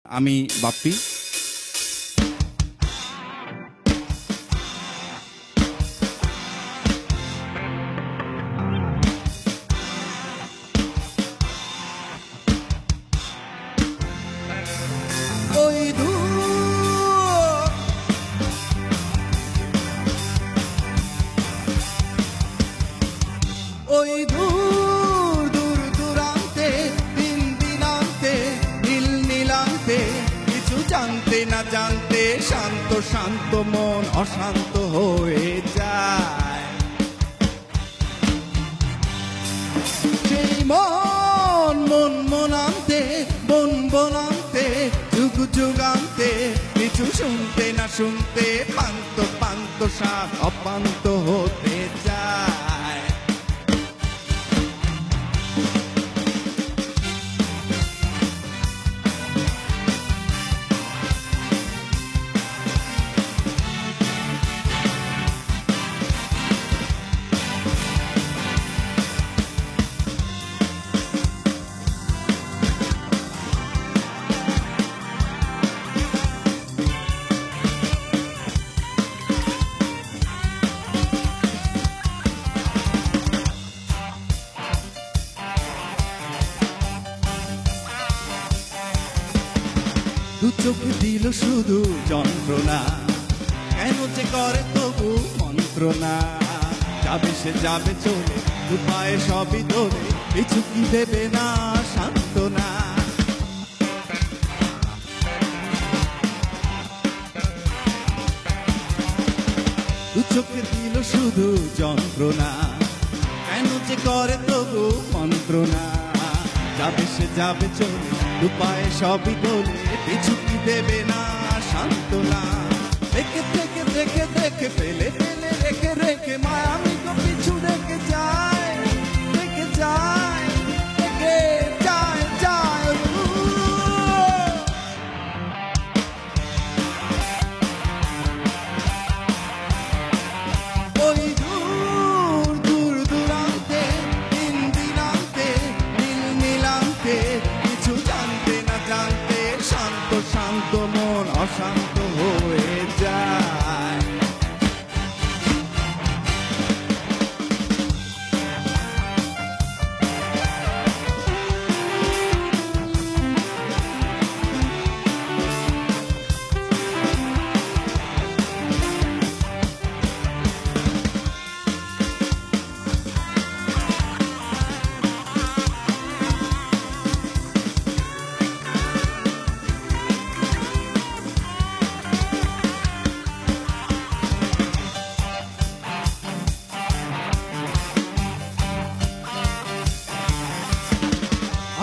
আমি বাপ্পি। ওই দূর ওই দূর দূর দূরান্তে দিন দিনান্তে নীল নীলান্তে কিছু জানতে না জানতে শান্ত শান্ত মন অশান্ত হয়ে যায়। সেই মন মন মনান্তে বন বনান্তে যুগ যুগান্তে কিছু শুনতে না শুনতে পান্ত পান্ত সাপ অপান্ত হতে যায়। দু চোখে দিল শুধু যন্ত্রণা, কেন যে করে তবু মন্ত্রণা। যাবে সে যাবে চলে, দু পায়ে সবই ধরে, কিছু কি দেবে না সান্ত্বনা। দু চোখে দিল শুধু যন্ত্রণা, কেন যে করে তবু মন্ত্রণা। যাবে সে যাবে চলে, দু পায়ে সবই তোলে, কিছু কি দেবে না সান্ত্বনা। দেখে দেখে দেখে দেখে ফেলে ফেলে রেখে রেখে মায়ামি তো পিছু রেখে যায়, রেখে যায়, রেখে যায় যায়। ওই দূর দূর দূরান্তে দিন দিনান্তে নীল নীলান্তে কিছু জানতে না জানতে শান্ত শান্ত মন অশান্ত হয়ে যায়।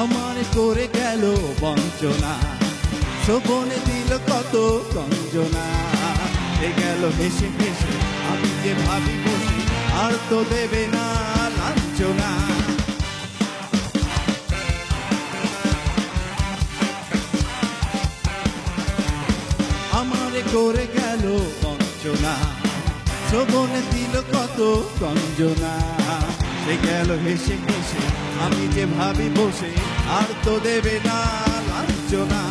আমার করে গেল বঞ্চনা, শোভনে দিল কত গঞ্জনা। এ গেল হেসে হেসে, আমি যে ভাবি বসে, আর তো দেবে না লাঞ্ছনা। আমার করে গেল বঞ্চনা, শোভনে দিল কত গঞ্জনা। সে গেল হেসে হেসে, আমি যে ভাবি বসে, আর তো দেবে না লাঞ্ছনা।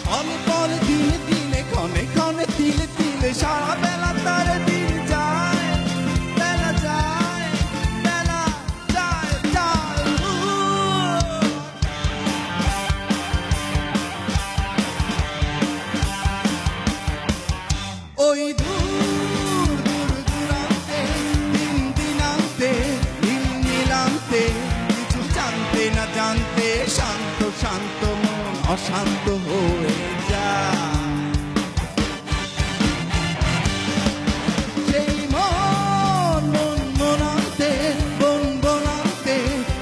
পলে পলে দিনে দিনে ক্ষণে ক্ষণে তিলে তিলে সারা বেলা তারে দিন যায়, বেলা যায়, বেলা যায় যায়। ওই দূর দূর দূরান্তে দিন দিনান্তে নীল নীলান্তে কিছু জানতে না জানতে শান্ত শান্ত মন অশান্ত হয়ে যায়। সেই মন মন মনান্তে বন বনান্তে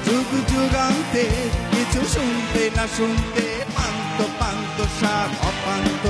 যুগ যুগান্তে কিছু শুনতে না শুনতে পান্ত পান্ত সাপ অপান্ত